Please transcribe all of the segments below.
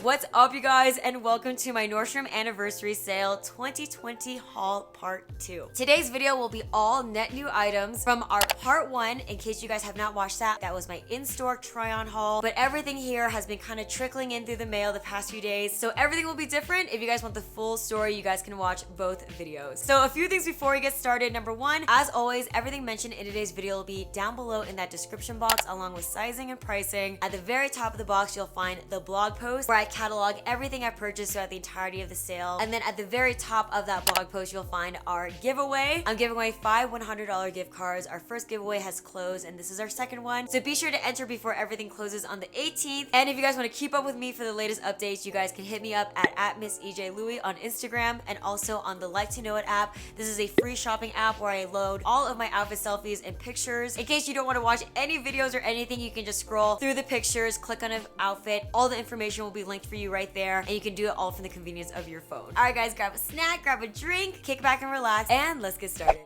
What's up, you guys, and welcome to my Nordstrom Anniversary Sale 2020 haul part 2. Today's video will be all net new items from our part 1. In case you guys have not watched that was my in-store try-on haul, but everything here has been kind of trickling in through the mail the past few days, so everything will be different. If you guys want the full story, you guys can watch both videos. So a few things before we get started. Number 1, as always, everything mentioned in today's video will be down below in that description box, along with sizing and pricing. At the very top of the box, you'll find the blog post where I catalog everything I purchased throughout the entirety of the sale. And then at the very top of that blog post, you'll find our giveaway. I'm giving away 5 $100 gift cards. Our first giveaway has closed, and this is our second one. So be sure to enter before everything closes on the 18th. And if you guys want to keep up with me for the latest updates, you guys can hit me up at Miss EJ Louie on Instagram and also on the Like to Know It app. This is a free shopping app where I load all of my outfit selfies and pictures. In case you don't want to watch any videos or anything, you can just scroll through the pictures, click on an outfit. All the information will be linked for you right there, and you can do it all from the convenience of your phone. All right, guys, grab a snack, grab a drink, kick back and relax, and let's get started.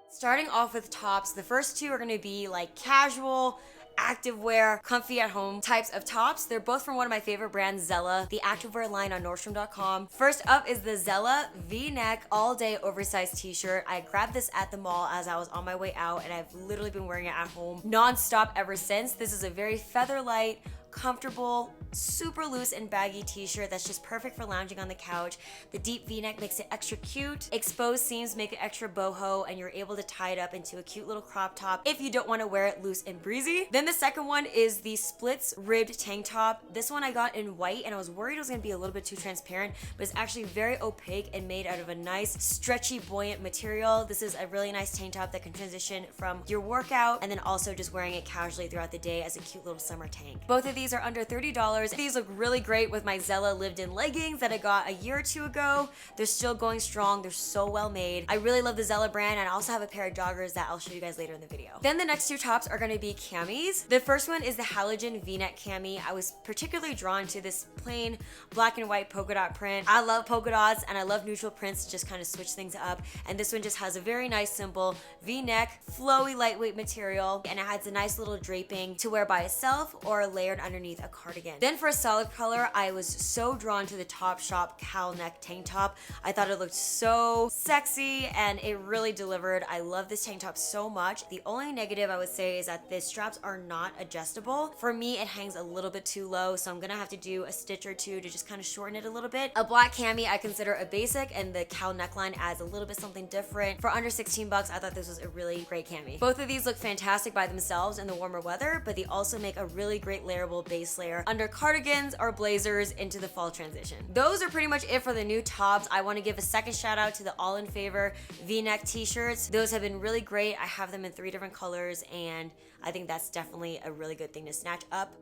Starting off with tops, the first two are going to be like casual, activewear, comfy at home types of tops. They're both from one of my favorite brands, Zella, the activewear line on Nordstrom.com. First up is the Zella V-neck all-day oversized t-shirt. I grabbed this at the mall as I was on my way out, and I've literally been wearing it at home non-stop ever since. This is a very feather light, comfortable, super loose and baggy t-shirt that's just perfect for lounging on the couch. The deep v-neck makes it extra cute. Exposed seams make it extra boho, and you're able to tie it up into a cute little crop top if you don't want to wear it loose and breezy. Then the second one is the splits ribbed tank top. This one I got in white, and I was worried it was going to be a little bit too transparent, but it's actually very opaque and made out of a nice stretchy buoyant material. This is a really nice tank top that can transition from your workout and then also just wearing it casually throughout the day as a cute little summer tank. Both of these are under $30. These look really great with my Zella lived-in leggings that I got a year or two ago. They're still going strong. They're so well made. I really love the Zella brand, and I also have a pair of joggers that I'll show you guys later in the video. Then the next two tops are going to be camis. The first one is the halogen v-neck cami. I was particularly drawn to this plain black and white polka dot print. I love polka dots, and I love neutral prints to just kind of switch things up, and this one just has a very nice simple v-neck, flowy, lightweight material, and it has a nice little draping to wear by itself or layered underneath a cardigan. Then for a solid color, I was so drawn to the Topshop cowl neck tank top. I thought it looked so sexy, and it really delivered. I love this tank top so much. The only negative I would say is that the straps are not adjustable. For me, it hangs a little bit too low, so I'm gonna have to do a stitch or two to just kind of shorten it a little bit. A black cami I consider a basic, and the cowl neckline adds a little bit something different. For under 16 bucks, I thought this was a really great cami. Both of these look fantastic by themselves in the warmer weather, but they also make a really great layerable base layer under cardigans or blazers into the fall transition. Those are pretty much it for the new tops. I want to give a second shout out to the All in Favor v-neck t-shirts. Those have been really great. I have them in 3 different colors, and I think that's definitely a really good thing to snatch up.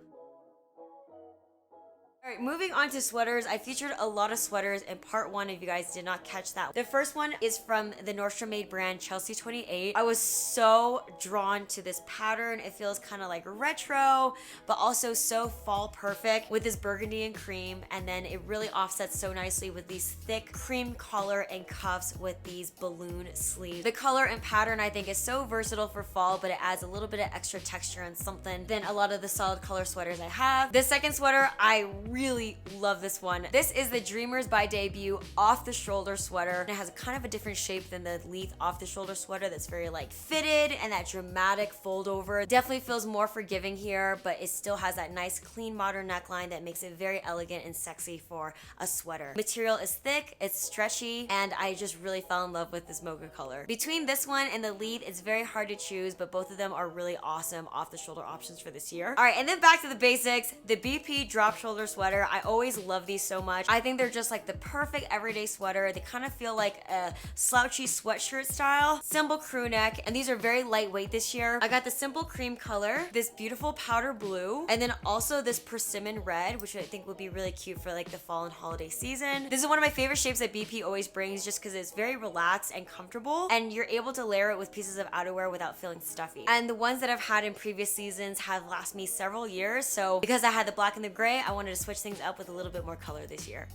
All right, moving on to sweaters. I featured a lot of sweaters in part 1 if you guys did not catch that. The first one is from the Nordstrom made brand Chelsea 28. I was so drawn to this pattern. It feels kind of like retro, but also so fall perfect with this burgundy and cream, and then it really offsets so nicely with these thick cream collar and cuffs with these balloon sleeves. The color and pattern I think is so versatile for fall, but it adds a little bit of extra texture and something than a lot of the solid color sweaters I have. The second sweater, I really love this one. This is the Dreamers by Debut off the shoulder sweater. It has kind of a different shape than the Leith off the shoulder sweater that's very like fitted and that dramatic fold over. Definitely feels more forgiving here, but it still has that nice clean modern neckline that makes it very elegant and sexy for a sweater. Material is thick, it's stretchy, and I just really fell in love with this mocha color. Between this one and the Leith, it's very hard to choose, but both of them are really awesome off the shoulder options for this year. All right, and then back to the basics, the BP drop shoulder sweater. I always love these so much. I think they're just like the perfect everyday sweater. They kind of feel like a slouchy sweatshirt style. Simple crew neck, and these are very lightweight this year. I got the simple cream color, this beautiful powder blue, and then also this persimmon red, which I think would be really cute for like the fall and holiday season. This is one of my favorite shapes that BP always brings just because it's very relaxed and comfortable, and you're able to layer it with pieces of outerwear without feeling stuffy. And the ones that I've had in previous seasons have lasted me several years, so because I had the black and the gray, I wanted to switch things up with a little bit more color this year.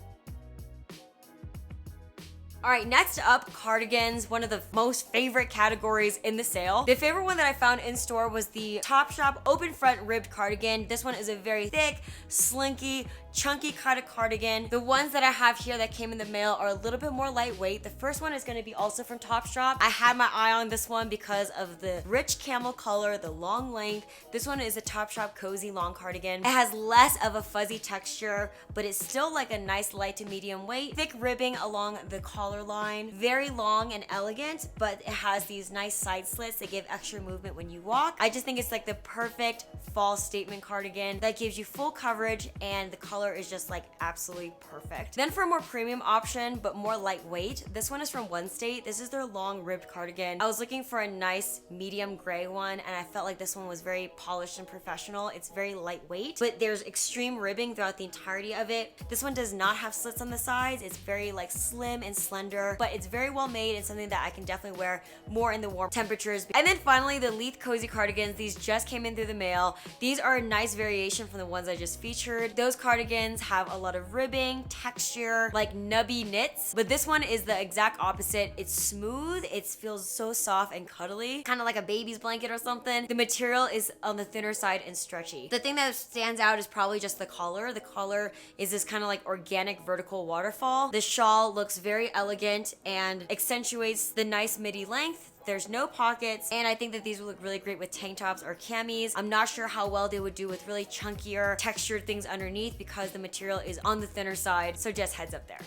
All right, next up, cardigans, one of the most favorite categories in the sale. The favorite one that I found in store was the Topshop open front ribbed cardigan. This one is a very thick, slinky, chunky kind of cardigan. The ones that I have here that came in the mail are a little bit more lightweight. The first one is going to be also from Topshop. I had my eye on this one because of the rich camel color, the long length. This one is a Topshop cozy long cardigan. It has less of a fuzzy texture, but it's still like a nice light to medium weight. Thick ribbing along the collar line. Very long and elegant, but it has these nice side slits that give extra movement when you walk. I just think it's like the perfect fall statement cardigan that gives you full coverage, and the color is just like absolutely perfect. Then for a more premium option, but more lightweight, this one is from One State. This is their long ribbed cardigan. I was looking for a nice medium gray one, and I felt like this one was very polished and professional. It's very lightweight, but there's extreme ribbing throughout the entirety of it. This one does not have slits on the sides. It's very like slim and slender, but it's very well made and something that I can definitely wear more in the warm temperatures. And then finally, the Leith cozy cardigans. These just came in through the mail. These are a nice variation from the ones I just featured. Those cardigans have a lot of ribbing, texture, like nubby knits, but this one is the exact opposite. It's smooth, it feels so soft and cuddly, kind of like a baby's blanket or something. The material is on the thinner side and stretchy. The thing that stands out is probably just the collar. The collar is this kind of like organic vertical waterfall. The shawl looks very elegant and accentuates the nice midi length. There's no pockets, and I think that these would look really great with tank tops or camis. I'm not sure how well they would do with really chunkier textured things underneath because the material is on the thinner side, so just heads up there.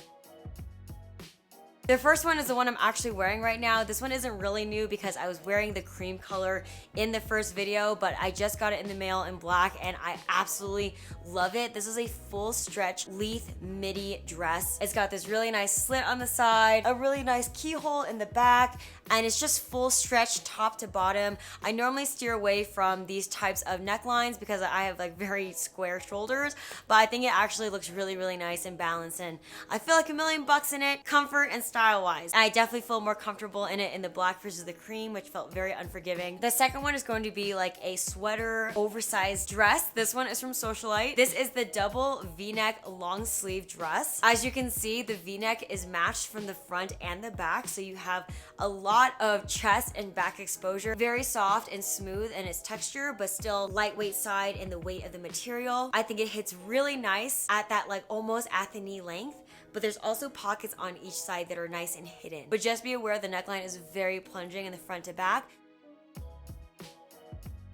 The first one is the one I'm actually wearing right now. This one isn't really new because I was wearing the cream color in the first video, but I just got it in the mail in black and I absolutely love it. This is a full stretch Leith midi dress. It's got this really nice slit on the side, a really nice keyhole in the back, and it's just full stretch top to bottom. I normally steer away from these types of necklines because I have like very square shoulders, but I think it actually looks really, really nice and balanced, and I feel like $1,000,000 in it, comfort and style-wise. And I definitely feel more comfortable in it in the black versus the cream, which felt very unforgiving. The second one is going to be like a sweater oversized dress. This one is from Socialite. This is the double V-neck long sleeve dress. As you can see, the V-neck is matched from the front and the back, so you have a lot of chest and back exposure. Very soft and smooth in its texture, but still lightweight side in the weight of the material. I think it hits really nice at that like almost at the knee length, but there's also pockets on each side that are nice and hidden. But just be aware the neckline is very plunging in the front to back.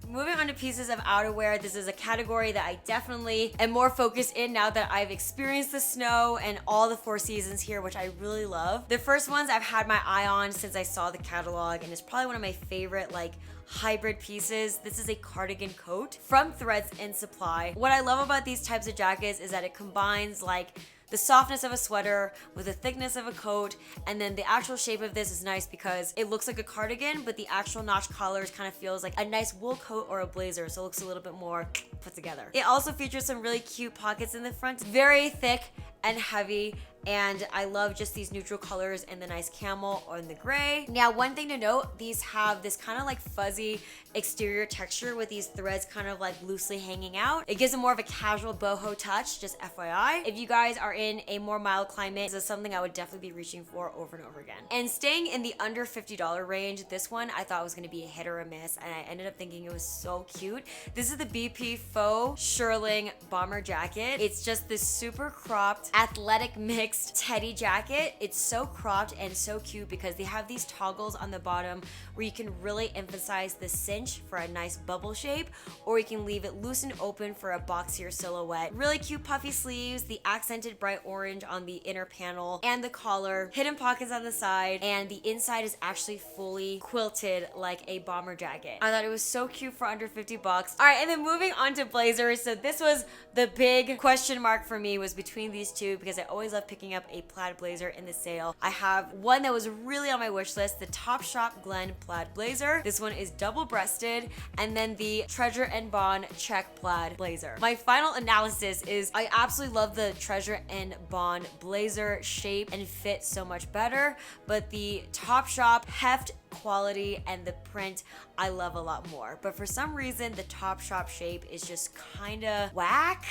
Moving on to pieces of outerwear, this is a category that I definitely am more focused in now that I've experienced the snow and all the 4 seasons here, which I really love. The first ones I've had my eye on since I saw the catalog, and it's probably one of my favorite like hybrid pieces. This is a cardigan coat from Threads in Supply. What I love about these types of jackets is that it combines like the softness of a sweater with the thickness of a coat, and then the actual shape of this is nice because it looks like a cardigan, but the actual notch collars kind of feels like a nice wool coat or a blazer, so it looks a little bit more put together. It also features some really cute pockets in the front, very thick and heavy, and I love just these neutral colors and the nice camel or in the gray. Now, one thing to note, these have this kind of like fuzzy exterior texture with these threads kind of like loosely hanging out. It gives them more of a casual boho touch, just FYI. If you guys are in a more mild climate, this is something I would definitely be reaching for over and over again. And staying in the under $50 range, this one I thought was gonna be a hit or a miss, and I ended up thinking it was so cute. This is the BP Faux Shearling Bomber Jacket. It's just this super cropped, athletic mixed teddy jacket. It's so cropped and so cute because they have these toggles on the bottom where you can really emphasize the cinch for a nice bubble shape, or you can leave it loose and open for a boxier silhouette. Really cute puffy sleeves, the accented bright orange on the inner panel and the collar, hidden pockets on the side, and the inside is actually fully quilted like a bomber jacket. I thought it was so cute for under 50 bucks. All right, and then moving on to blazers. So this was the big question mark for me, was between these two, because I always love picking up a plaid blazer in the sale. I have one that was really on my wish list, the Topshop Glen plaid blazer. This one is double breasted, and then the Treasure and Bond check plaid blazer. My final analysis is I absolutely love the Treasure and Bond blazer shape and fit so much better, but the Topshop heft quality, and the print I love a lot more. But for some reason, the Topshop shape is just kinda whack.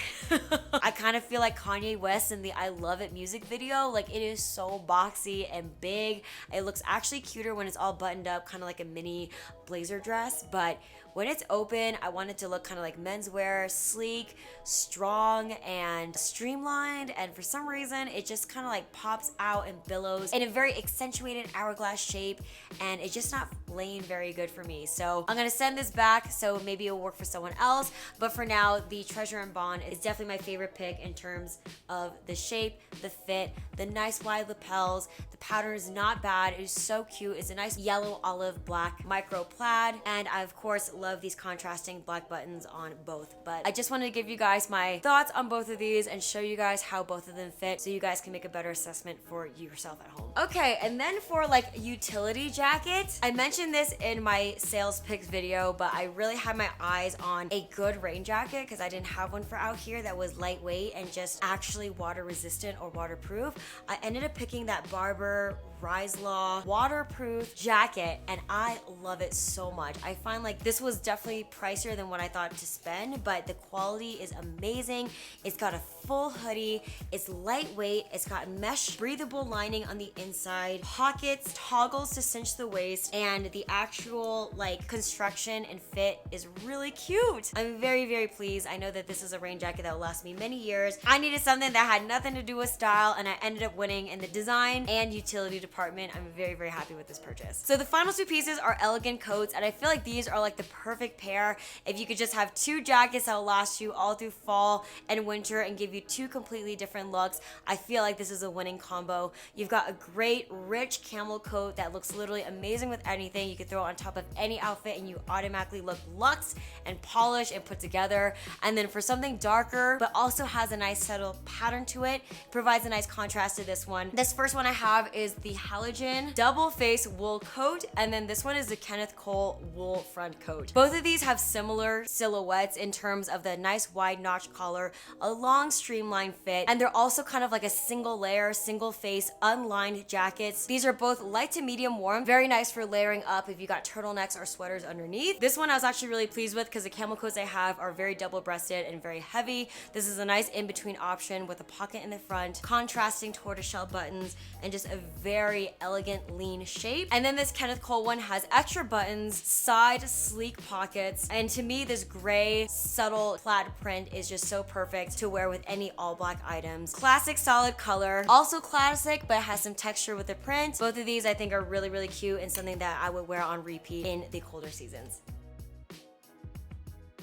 I kind of feel like Kanye West in the I Love It music video. Like, it is so boxy and big. It looks actually cuter when it's all buttoned up, kind of like a mini blazer dress, but when it's open, I want it to look kind of like menswear, sleek, strong, and streamlined. And for some reason, it just kind of like pops out and billows in a very accentuated hourglass shape. And it's just not laying very good for me. So I'm gonna send this back, so maybe it'll work for someone else. But for now, the Treasure and Bond is definitely my favorite pick in terms of the shape, the fit, the nice wide lapels. The pattern is not bad. It is so cute. It's a nice yellow, olive, black micro plaid. And I, of course, love these contrasting black buttons on both. But I just wanted to give you guys my thoughts on both of these and show you guys how both of them fit so you guys can make a better assessment for yourself at home. Okay, and then for like utility jackets, I mentioned this in my sales picks video, but I really had my eyes on a good rain jacket because I didn't have one for out here that was lightweight and just actually water resistant or waterproof. I ended up picking that Barber Rise Law waterproof jacket, and I love it so much. I find like this was definitely pricier than what I thought to spend, but the quality is amazing. It's got a full hoodie, it's lightweight, it's got mesh breathable lining on the inside, pockets, toggles to cinch the waist, and the actual like construction and fit is really cute. I'm very, very pleased. I know that this is a rain jacket that will last me many years. I needed something that had nothing to do with style, and I ended up winning in the design and utility department. I'm very, very happy with this purchase. So the final two pieces are elegant coats, and I feel like these are like the perfect pair if you could just have two jackets that will last you all through fall and winter and give you two completely different looks. I feel like this is a winning combo. You've got a great rich camel coat that looks literally amazing with anything. You could throw it on top of any outfit and you automatically look luxe and polished and put together. And then for something darker but also has a nice subtle pattern to it, provides a nice contrast to this one. This first one I have is the Halogen double face wool coat, and then this one is the Kenneth Cole wool front coat. Both of these have similar silhouettes in terms of the nice wide notch collar, a long streamlined fit, and they're also kind of like a single layer, single face, unlined jackets. These are both light to medium warm, very nice for layering up if you got turtlenecks or sweaters underneath. This one I was actually really pleased with because the camel coats I have are very double breasted and very heavy. This is a nice in-between option with a pocket in the front, contrasting tortoiseshell buttons, and just a very elegant lean shape. And then this Kenneth Cole one has extra buttons, side sleek pockets, and to me this gray subtle plaid print is just so perfect to wear with any all black items. Classic solid color, also classic but it has some texture with the print. Both of these I think are really, really cute and something that I would wear on repeat in the colder seasons.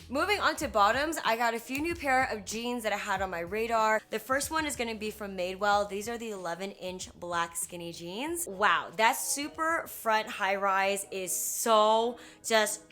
Moving on to bottoms, I got a few new pair of jeans that I had on my radar. The first one is gonna be from Madewell. These are the 11-inch black skinny jeans. Wow, that super front high rise is so just,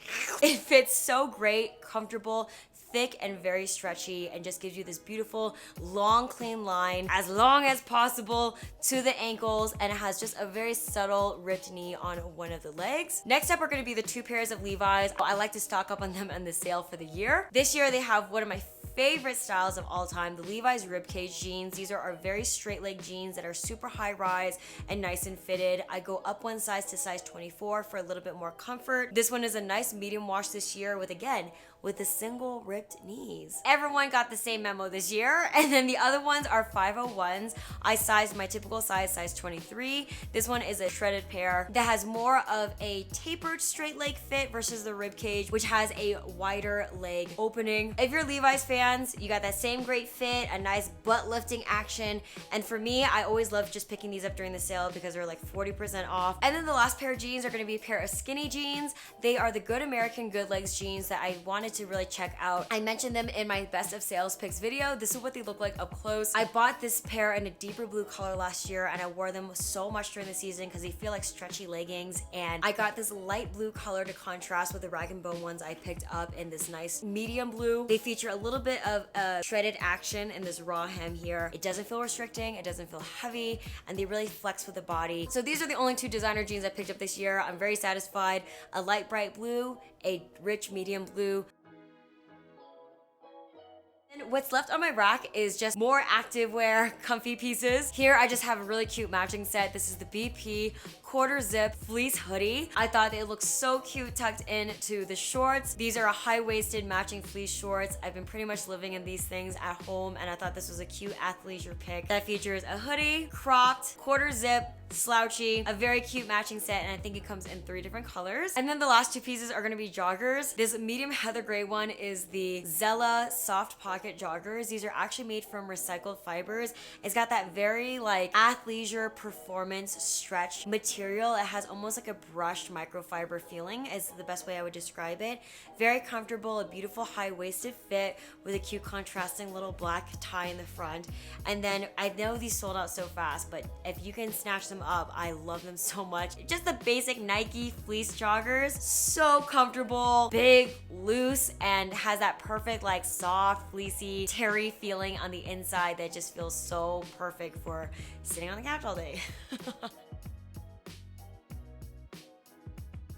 it fits so great, comfortable, thick and very stretchy, and just gives you this beautiful long clean line as long as possible to the ankles, and it has just a very subtle ripped knee on one of the legs. Next up are going to be the two pairs of Levi's. I like to stock up on them on the sale for the year. This year they have one of my favorite styles of all time, the Levi's ribcage jeans. These are our very straight leg jeans that are super high rise and nice and fitted. I go up one size to size 24 for a little bit more comfort. This one is a nice medium wash this year with, again, with the single ripped knees. Everyone got the same memo this year. And then the other ones are 501s. I sized my typical size 23. This one is a shredded pair that has more of a tapered straight leg fit versus the ribcage, which has a wider leg opening. If you're Levi's fans, you got that same great fit, a nice butt lifting action. And for me, I always love just picking these up during the sale because they're like 40% off. And then the last pair of jeans are gonna be a pair of skinny jeans. They are the Good American Good Legs jeans that I wanted to really check out. I mentioned them in my best of sales picks video. This is what they look like up close. I bought this pair in a deeper blue color last year and I wore them so much during the season because they feel like stretchy leggings, and I got this light blue color to contrast with the rag and bone ones I picked up in this nice medium blue. They feature a little bit of shredded action in this raw hem here. It doesn't feel restricting, it doesn't feel heavy, and they really flex with the body. So these are the only two designer jeans I picked up this year. I'm very satisfied. A light bright blue, a rich medium blue. And what's left on my rack is just more activewear, comfy pieces. Here I just have a really cute matching set. This is the BP quarter zip fleece hoodie. I thought they looked so cute tucked into the shorts. These are a high-waisted matching fleece shorts. I've been pretty much living in these things at home, and I thought this was a cute athleisure pick that features a hoodie, cropped, quarter zip, slouchy, a very cute matching set, and I think it comes in 3 different colors. And then the last 2 pieces are gonna be joggers. This medium heather gray one is the NSALE soft pocket joggers. These are actually made from recycled fibers. It's got that very like athleisure performance stretch material. It has almost like a brushed microfiber feeling is the best way I would describe it. Very comfortable, a beautiful high-waisted fit with a cute contrasting little black tie in the front. And then I know these sold out so fast, but if you can snatch them up, I love them so much. Just the basic Nike fleece joggers, so comfortable, big, loose, and has that perfect like soft, fleecy, terry feeling on the inside that just feels so perfect for sitting on the couch all day.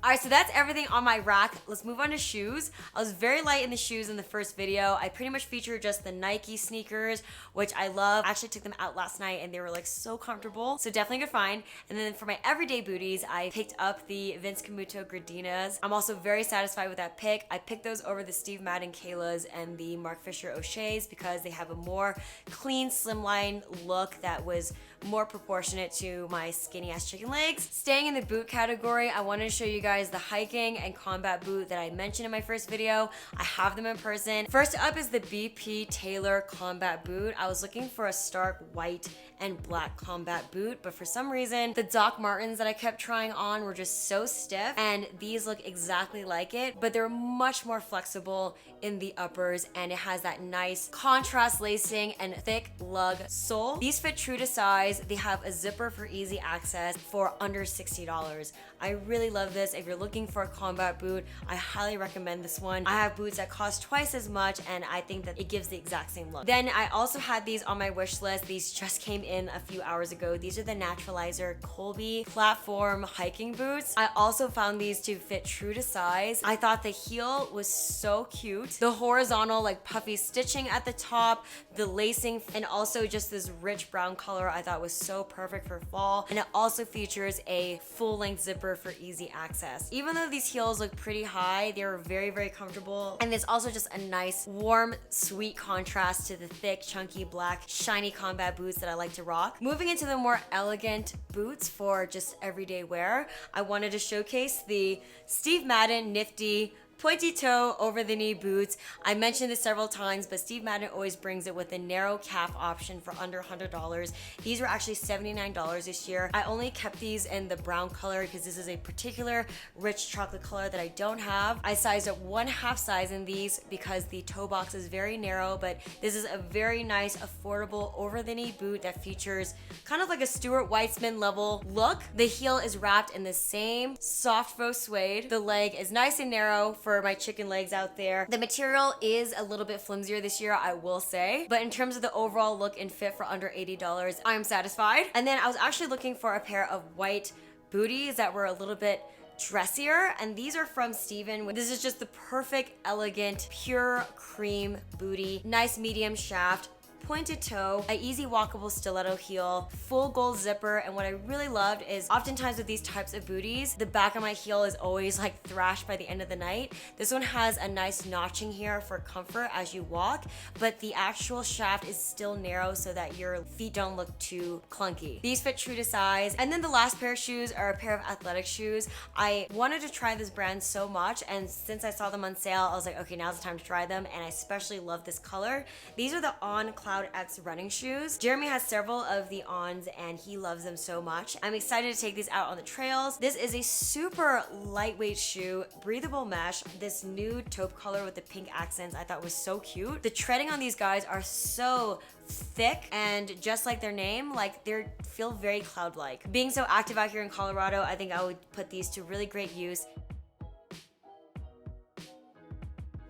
Alright, so that's everything on my rack. Let's move on to shoes. I was very light in the shoes in the first video. I pretty much featured just the Nike sneakers, which I love. I actually took them out last night and they were like so comfortable. So definitely a good find. And then for my everyday booties, I picked up the Vince Camuto gradinas. I'm also very satisfied with that pick. I picked those over the Steve Madden Kayla's and the Mark Fisher O'Shea's because they have a more clean, slimline look that was more proportionate to my skinny ass chicken legs. Staying in the boot category, I wanted to show you guys the hiking and combat boot that I mentioned in my first video. I have them in person. First up is the BP Taylor combat boot. I was looking for a stark white and black combat boot, but for some reason, the Doc Martens that I kept trying on were just so stiff, and these look exactly like it, but they're much more flexible in the uppers, and it has that nice contrast lacing and thick lug sole. These fit true to size. They have a zipper for easy access for under $60. I really love this. If you're looking for a combat boot, I highly recommend this one. I have boots that cost twice as much, and I think that it gives the exact same look. Then I also had these on my wish list. These just came in a few hours ago. These are the Naturalizer Colby platform hiking boots. I also found these to fit true to size. I thought the heel was so cute. The horizontal like puffy stitching at the top, the lacing, and also just this rich brown color I thought was so perfect for fall. And it also features a full-length zipper for easy access. Even though these heels look pretty high, they're very, very comfortable. And there's also just a nice, warm, sweet contrast to the thick, chunky, black, shiny combat boots that I like to rock. Moving into the more elegant boots for just everyday wear, I wanted to showcase the Steve Madden Nifty pointy toe over the knee boots. I mentioned this several times, but Steve Madden always brings it with a narrow calf option for under $100. These were actually $79 this year. I only kept these in the brown color because this is a particular rich chocolate color that I don't have. I sized up 1/2 size in these because the toe box is very narrow, but this is a very nice, affordable over the knee boot that features kind of like a Stuart Weitzman level look. The heel is wrapped in the same soft faux suede. The leg is nice and narrow for my chicken legs out there. The material is a little bit flimsier this year, I will say, but in terms of the overall look and fit for under $80, I'm satisfied. And then I was actually looking for a pair of white booties that were a little bit dressier, and these are from Steven. This is just the perfect, elegant, pure cream booty. Nice medium shaft, pointed toe, an easy walkable stiletto heel, full gold zipper, and what I really loved is oftentimes with these types of booties, the back of my heel is always like thrashed by the end of the night. This one has a nice notching here for comfort as you walk, but the actual shaft is still narrow so that your feet don't look too clunky. These fit true to size. And then the last pair of shoes are a pair of athletic shoes. I wanted to try this brand so much, and since I saw them on sale, I was like, okay, now's the time to try them, and I especially love this color. These are the On Cloud X running shoes. Jeremy has several of the Ons and he loves them so much. I'm excited to take these out on the trails. This is a super lightweight shoe, breathable mesh. This nude taupe color with the pink accents I thought was so cute. The treading on these guys are so thick, and just like their name, like they feel very cloud-like. Being so active out here in Colorado, I think I would put these to really great use.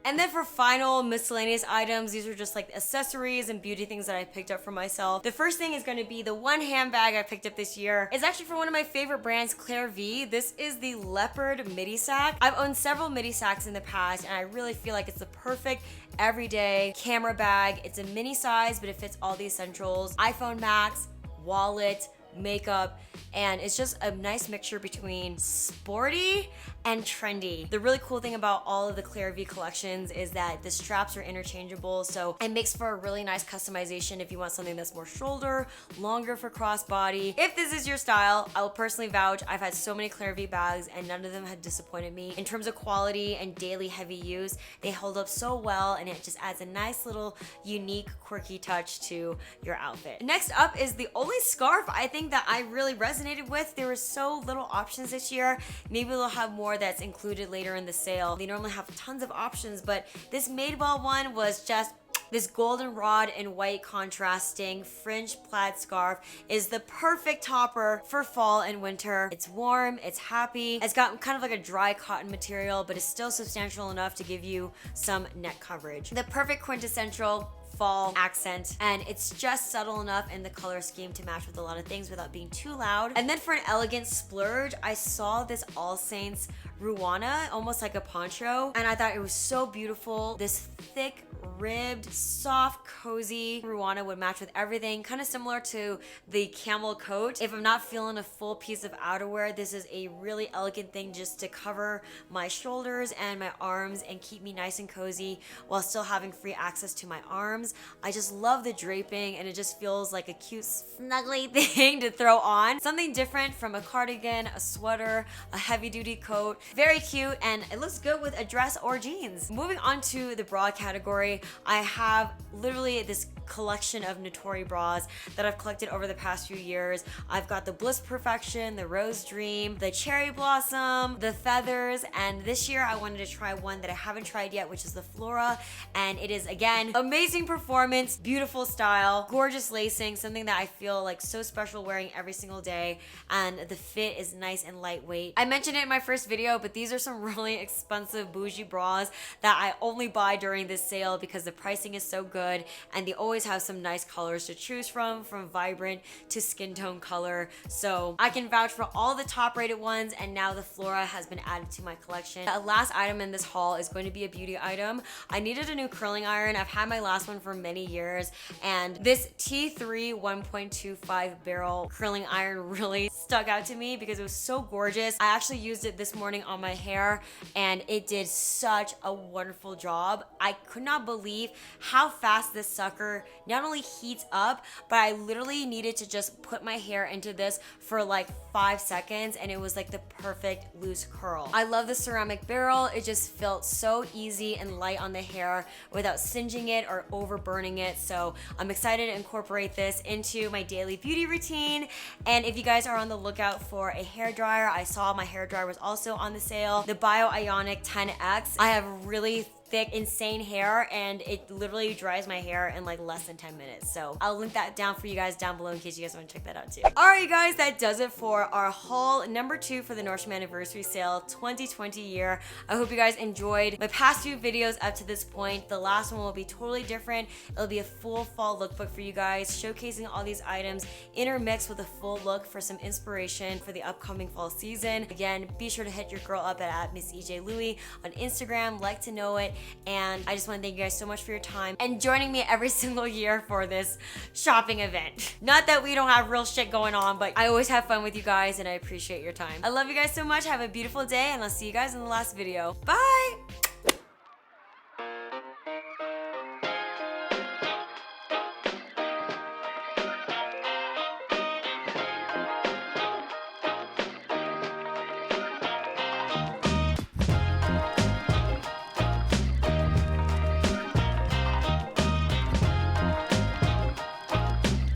And then for final miscellaneous items, these are just like accessories and beauty things that I picked up for myself. The first thing is going to be the one handbag I picked up this year. It's actually from one of my favorite brands, Claire V. This is the Leopard midi sack. I've owned several midi sacks in the past, and I really feel like it's the perfect everyday camera bag. It's a mini size, but it fits all the essentials: iPhone Max, wallet, makeup, and it's just a nice mixture between sporty and trendy. The really cool thing about all of the Clara V collections is that the straps are interchangeable, so it makes for a really nice customization if you want something that's more shoulder, longer for crossbody. If this is your style, I will personally vouch. I've had so many Clara V bags and none of them have disappointed me. In terms of quality and daily heavy use, they hold up so well, and it just adds a nice little unique quirky touch to your outfit. Next up is the only scarf I think that I really resonated with. There were so little options this year. Maybe they'll have more that's included later in the sale. They normally have tons of options, but this Madewell one was just this goldenrod and white contrasting fringe plaid scarf is the perfect topper for fall and winter. It's warm, it's happy, it's got kind of like a dry cotton material, but it's still substantial enough to give you some neck coverage. The perfect quintessential fall accent, and it's just subtle enough in the color scheme to match with a lot of things without being too loud. And then for an elegant splurge, I saw this All Saints Ruana, almost like a poncho, and I thought it was so beautiful. This thick ribbed, soft, cozy Ruana would match with everything, kind of similar to the camel coat. If I'm not feeling a full piece of outerwear, this is a really elegant thing just to cover my shoulders and my arms and keep me nice and cozy while still having free access to my arms. I just love the draping, and it just feels like a cute snuggly thing to throw on. Something different from a cardigan, a sweater, a heavy duty coat. Very cute, and it looks good with a dress or jeans. Moving on to the bra category, I have literally this collection of Notori bras that I've collected over the past few years. I've got the Bliss Perfection, the Rose Dream, the Cherry Blossom, the Feathers, and this year I wanted to try one that I haven't tried yet, which is the Flora, and it is, again, amazing performance, beautiful style, gorgeous lacing, something that I feel like so special wearing every single day, and the fit is nice and lightweight. I mentioned it in my first video, but these are some really expensive bougie bras that I only buy during this sale because the pricing is so good, and they always have some nice colors to choose from vibrant to skin tone color. So I can vouch for all the top rated ones, and now the Flora has been added to my collection. The last item in this haul is going to be a beauty item. I needed a new curling iron. I've had my last one for many years, and this T3 1.25 barrel curling iron really stuck out to me because it was so gorgeous. I actually used it this morning on my hair, and it did such a wonderful job. I could not believe how fast this sucker not only heats up, but I literally needed to just put my hair into this for like 5 seconds, and it was like the perfect loose curl. I love the ceramic barrel. It just felt so easy and light on the hair without singeing it or overburning it. So I'm excited to incorporate this into my daily beauty routine. And if you guys are on the lookout for a hair dryer, I saw my hair dryer was also on the sale, the Bio Ionic 10X. I have really thick, insane hair, and it literally dries my hair in like less than 10 minutes. So I'll link that down for you guys down below in case you guys want to check that out too. Alright you guys, that does it for our haul number 2 for the Nordstrom Anniversary Sale 2020 year. I hope you guys enjoyed my past few videos up to this point. The last one will be totally different. It'll be a full fall lookbook for you guys, showcasing all these items intermixed with a full look for some inspiration for the upcoming fall season. Again, be sure to hit your girl up at Miss EJ Louie on Instagram, like to know it. And I just want to thank you guys so much for your time and joining me every single year for this shopping event. Not that we don't have real shit going on, but I always have fun with you guys, and I appreciate your time. I love you guys so much. Have a beautiful day, and I'll see you guys in the last video. Bye!